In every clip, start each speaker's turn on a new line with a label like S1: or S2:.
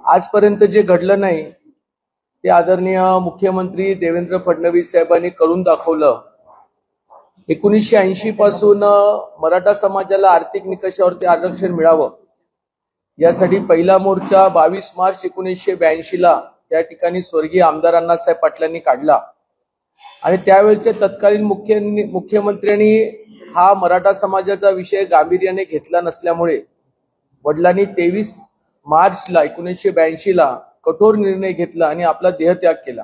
S1: आजपर्यंत जे घडलं नाही ते आदरणीय मुख्यमंत्री देवेंद्र फडणवीस साहेबांनी करून दाखवलं। 1980 पासून मराठा समाजाला आर्थिक निकषावरती आरक्षण मिळावं यासाठी पहिला मोर्चा 22 मार्च 1982 ला त्या ठिकाणी स्वर्गीय आमदार अण्णासाहेब पाटलांनी काढला आणि त्यावेळचे तत्कालीन मुख्यमंत्र्यांनी हा मराठा समाजाचा विषय गांभीर्याने घेतला नसल्यामुळे वडिलांनी 23 मार्चला 1982 ला कठोर निर्णय घेतला आणि आपला देहत्याग केला।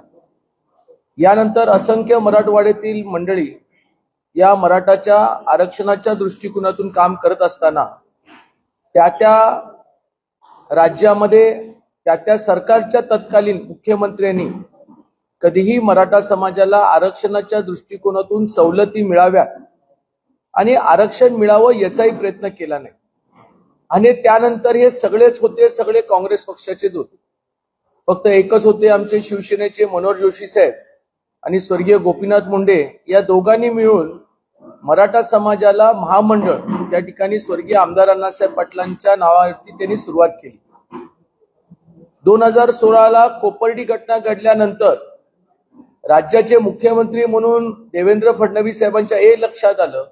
S1: यानंतर असंख्य मराठवाड्यातील मंडळी या मराठाच्या आरक्षणाच्या दृष्टिकोनातून काम करत असताना त्या राज्यामध्ये त्या सरकारच्या तत्कालीन मुख्यमंत्र्यांनी कधीही मराठा समाजाला आरक्षणाच्या दृष्टिकोनातून सवलती मिळाव्यात आणि आरक्षण मिळावं याचाही प्रयत्न केला नाही। आणि त्यानंतर हे सगळेच होते, सगळे काँग्रेस पक्षाचेच होते। फक्त एकच होते, आमचे शिवसेनेचे मनोहर जोशी साहेब आणि स्वर्गीय गोपीनाथ मुंडे या दोघांनी मिळून मराठा समाजाला महामंडळ त्या ठिकाणी स्वर्गीय आमदार अण्णासाहेब पाटलांच्या नावावरती त्यांनी सुरुवात केली। 2016 ला कोपर्डी घटना घडल्यानंतर राज्याचे मुख्यमंत्री म्हणून देवेंद्र फडणवीस साहेबांच्या हे लक्षात आलं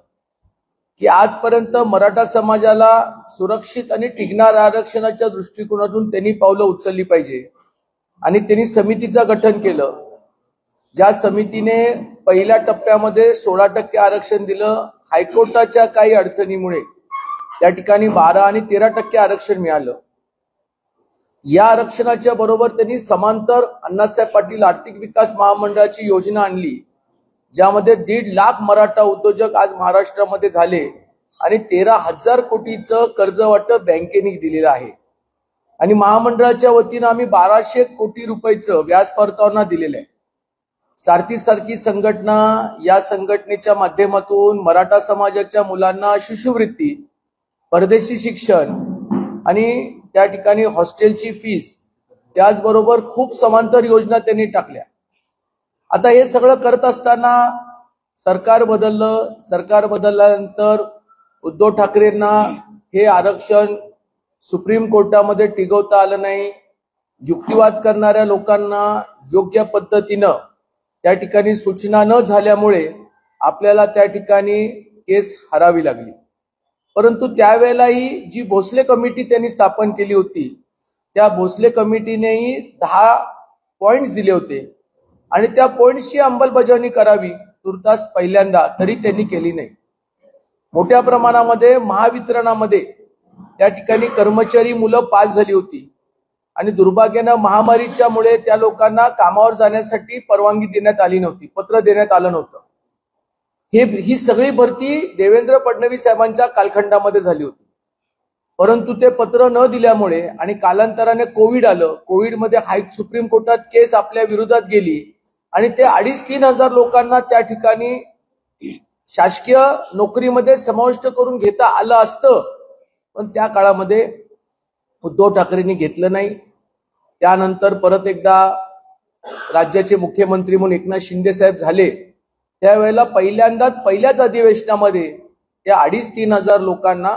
S1: की आजपर्यंत मराठा समाजाला सुरक्षित आणि टिकणार आरक्षणाच्या दृष्टिकोनातून त्यांनी पावलं उचलली पाहिजे आणि त्यांनी समितीचं गठन केलं। ज्या समितीने पहिल्या टप्प्यामध्ये 16% आरक्षण दिलं, हायकोर्टाच्या काही अडचणीमुळे त्या ठिकाणी 12 आणि 13% आरक्षण मिळालं। या आरक्षणाच्या बरोबर त्यांनी समांतर अण्णासाहेब पाटील आर्थिक विकास महामंडळाची योजना आणली, ज्यामध्ये 1.5 लाख मराठा उद्योजक आज महाराष्ट्रामध्ये झाले आणि 13,000 कोटीचं कर्ज वाटप बँकेने दिलेलं आहे आणि महामंडळाच्या वतीनं आम्ही 1200 कोटी रुपयाचं व्याज परतावा दिलेलं आहे। सारथी संघटना, या संघटनेच्या माध्यमातून मराठा समाजाच्या मुलांना शिष्यवृत्ती, परदेशी शिक्षण आणि त्या ठिकाणी हॉस्टेलची फीस, त्याचबरोबर खूप समांतर योजना त्यांनी टाकल्या। आता हे सगळं करत असताना सरकार बदललं। सरकार बदलल्यानंतर उद्धव ठाकरेंना हे आरक्षण सुप्रीम कोर्टामध्ये टिकवता आलं नाही। युक्तिवाद करणाऱ्या लोकांना योग्य पद्धतीनं त्या ठिकाणी सूचना न झाल्यामुळे आपल्याला त्या ठिकाणी केस हरावी लागली। परंतु त्यावेळेलाही जी भोसले कमिटी त्यांनी स्थापन केली होती, त्या भोसले कमिटीनेही 10 पॉइंट्स दिले होते आणि त्या पॉइंट्सची अंमलबजावणी करावी तुर्तास पहिल्यांदा, तरी त्यांनी केली नाही। मोठ्या प्रमाणामध्ये महावितरणामध्ये त्या ठिकाणी कर्मचारी मुलं पास झाली होती आणि दुर्भाग्यानं महामारीच्या मुळे त्या लोकांना कामावर जाण्यासाठी परवानगी देण्यात आली नव्हती, पत्र देण्यात आलं नव्हतं। ही सगळी भरती देवेंद्र फडणवीस साहेबांच्या कालखंडामध्ये झाली होती, परंतु ते पत्र न दिल्यामुळे आणि कालांतराने कोविड आलं। कोविडमध्ये सुप्रीम कोर्टात केस आपल्या विरोधात गेली आणि ते 2,500-3 हजार लोकांना त्या ठिकाणी शासकीय नोकरीमध्ये समाविष्ट करून घेता आलं असतं, पण त्या काळामध्ये उद्धव ठाकरेंनी घेतलं नाही। त्यानंतर परत एकदा राज्याचे मुख्यमंत्री म्हणून एकनाथ शिंदे साहेब झाले, त्यावेळेला पहिल्याच अधिवेशनामध्ये त्या 2,500-3 हजार लोकांना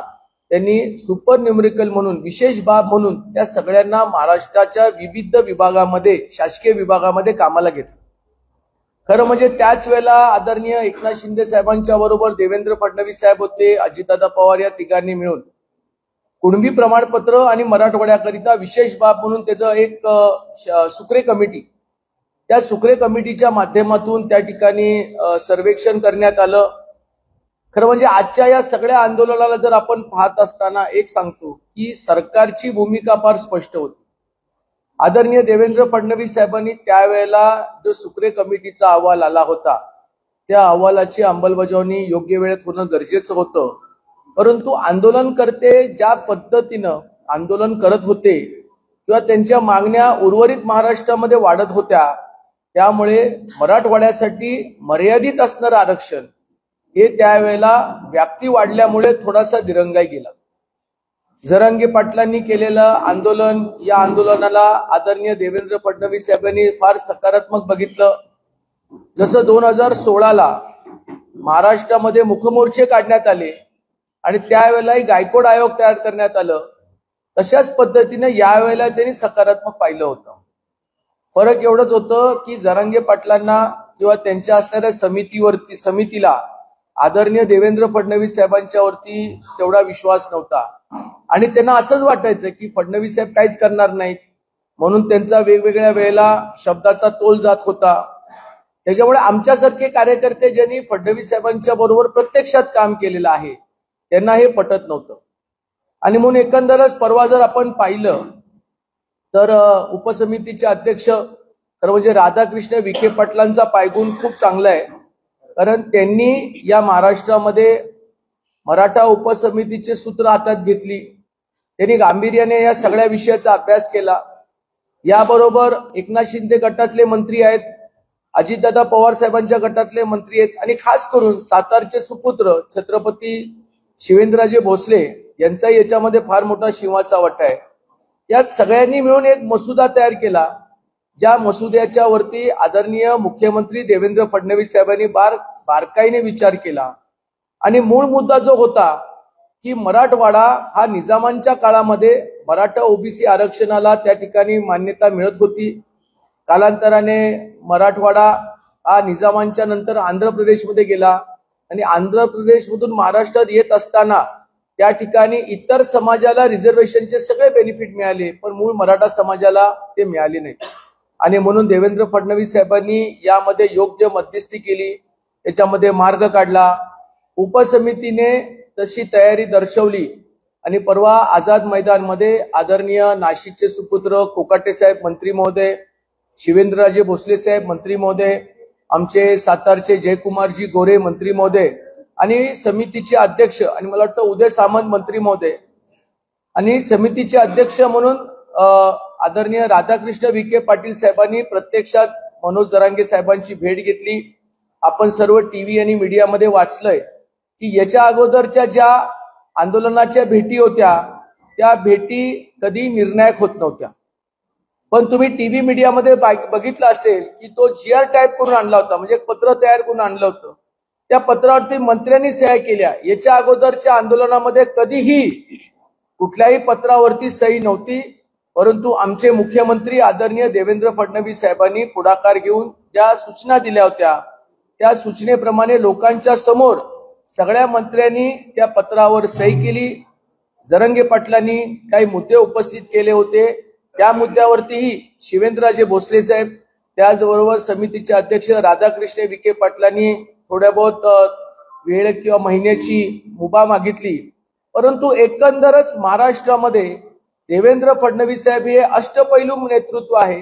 S1: त्यांनी सुपर न्यूमेरिकल म्हणून, विशेष बाब म्हणून त्या सगळ्यांना महाराष्ट्राच्या विविध विभागामध्ये, शासकीय विभागामध्ये कामाला घेतलं। खरं म्हणजे त्याच वेळेला आदरणीय एकनाथ शिंदे साहेबांच्या बरोबर देवेंद्र फडणवीस साहेब होते, अजितदादा पवार या तिघांनी मिळून कुणबी प्रमाणपत्र आणि मराठवाड्याकरिता विशेष बाब म्हणून त्याचं एक सुक्रे कमिटी, त्या सुक्रे कमिटीच्या माध्यमातून त्या ठिकाणी सर्वेक्षण करण्यात आलं। खरं म्हणजे आजच्या या सगळ्या आंदोलनाला जर आपण पाहत असताना एक सांगतो की सरकारची भूमिका फार स्पष्ट होती। आदरणीय देवेंद्र फडणवीस साहेबांनी त्यावेळेला जो सुक्रे कमिटीचा अहवाल आला होता, त्या अहवालाची अंमलबजावणी योग्य वेळेत होणं गरजेचं होतं, परंतु आंदोलनकर्ते ज्या पद्धतीनं आंदोलन करत होते किंवा त्यांच्या मागण्या उर्वरित महाराष्ट्रामध्ये वाढत होत्या, त्यामुळे मराठवाड्यासाठी मर्यादित असणारं आरक्षण हे त्यावेळेला व्याप्ती वाढल्यामुळे थोडासा दिरंगाई गेला। जरांगे पाटलांनी केलेलं आंदोलन, या आंदोलनाला आदरणीय देवेंद्र फडणवीस साहेबांनी फार सकारात्मक बघितलं। जसं 2016 ला महाराष्ट्रामध्ये मुखमोर्चे काढण्यात आले आणि त्यावेळेलाही गायकवाड आयोग तयार करण्यात आलं तशाच पद्धतीने यावेळेला त्यांनी सकारात्मक पाहिलं होतं. फरक एवढंच होतं की जरांगे पाटलांना किंवा त्यांच्या असणाऱ्या समितीला आदरणीय देवेंद्र फडणवीस साहेबांच्यावरती तेवढा विश्वास नव्हता आणि त्यांना असंच वाटायचं की फडणवीस साहेब काहीच करणार नाहीत, म्हणून त्यांचा वेगवेगळ्या वेळेला शब्दाचा तोल जात होता. त्याच्यामुळे आमच्यासारखे कार्यकर्ते ज्यांनी फडणवीस साहेबांच्या बरोबर प्रत्यक्षात काम केलेलं आहे त्यांना हे पटत नव्हतं. आणि म्हणून एकंदरच परवा जर आपण पाहिलं तर उपसमितीचे अध्यक्ष खरं म्हणजे राधाकृष्ण विखे पाटलांचा पायगुण खूप चांगला आहे, कारण त्यांनी या महाराष्ट्रामध्ये मराठा उपसमितीचे सूत्र हातात घेतली. त्यांनी गांभीर्याने या सगळ्या विषयाचा अभ्यास केला. याबरोबर एकनाथ शिंदे गटातले मंत्री आहेत, अजितदादा पवार साहेबांच्या गटातले मंत्री आहेत आणि खास करून सातारचे सुपुत्र छत्रपती शिवेंद्रराजे भोसले यांचाही याच्यामध्ये फार मोठा शिवाचा वाटा आहे. यात सगळ्यांनी मिळून एक मसुदा तयार केला, ज्या मसुद्याच्या वरती आदरणीय मुख्यमंत्री देवेंद्र फडणवीस साहेबांनी बारकाईने विचार केला. आणि मूळ मुद्दा जो होता की मराठवाडा हा निजामांच्या काळामध्ये मराठा ओबीसी आरक्षणाला त्या ठिकाणी मान्यता मिळत होती. कालांतराने मराठवाडा हा निजामांच्या नंतर आंध्र प्रदेशमध्ये गेला आणि आंध्र प्रदेशमधून महाराष्ट्रात येत असताना त्या ठिकाणी इतर समाजाला रिझर्वेशनचे सगळे बेनिफिट मिळाले, पण मूळ मराठा समाजाला ते मिळाले नाही. आणि म्हणून देवेंद्र फडणवीस साहेबांनी यामध्ये योग्य मध्यस्थी केली, त्याच्यामध्ये मार्ग काढला. उपसमितीने तशी तयारी दर्शवली आणि परवा आझाद मैदानमध्ये आदरणीय नाशिकचे सुपुत्र कोकाटे साहेब मंत्री महोदय, शिवेंद्रराजे भोसले साहेब मंत्री महोदय, आमचे सातारचे जयकुमारजी गोरे मंत्री महोदय आणि समितीचे अध्यक्ष आणि मला वाटतं उदय सामंत मंत्री महोदय आणि समितीचे अध्यक्ष म्हणून आदरणीय राधाकृष्ण विखे पाटील साहेबांनी प्रत्यक्षात मनोज जरांगे साहेबांची भेट घेतली. आपण सर्व टीव्ही आणि मीडियामध्ये वाचलंय की याच्या अगोदरच्या ज्या आंदोलनाच्या भेटी होत्या त्या भेटी कधी निर्णायक होत नव्हत्या. पण तुम्ही टीव्ही मीडियामध्ये बघितलं असेल की तो जीआर टाईप करून आणला होता, म्हणजे एक पत्र तयार करून आणलं होतं. त्या पत्रावरती मंत्र्यांनी सह्या केल्या. याच्या अगोदरच्या आंदोलनामध्ये कधीही कुठल्याही पत्रावरती सही नव्हती, परंतु आमचे मुख्यमंत्री आदरणीय देवेंद्र फडणवीस साहेबांनी पुढाकार घेऊन ज्या सूचना दिल्या होत्या त्या सूचनेप्रमाणे लोकांच्या समोर सगळ्या मंत्र्यांनी त्या पत्रावर सही केली. जरांगे पाटलांनी काही मुद्दे उपस्थित केले होते, त्या मुद्द्यावरतीही शिवेंद्रराजे भोसले साहेब त्याचबरोबर समितीचे अध्यक्ष राधाकृष्ण विखे पाटलांनी थोड्या बहुत वेळ किंवा महिन्याची मुभा मागितली. परंतु एकंदरच महाराष्ट्रामध्ये देवेंद्र फडणवीस साहेब हे अष्टपैलू नेतृत्व आहे,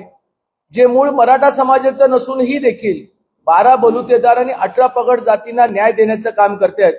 S1: जे मूळ मराठा समाजाचं नसूनही देखील 12 बलुतेदार आणि 18 पगड जातींना न्याय देण्याचं काम करतायत.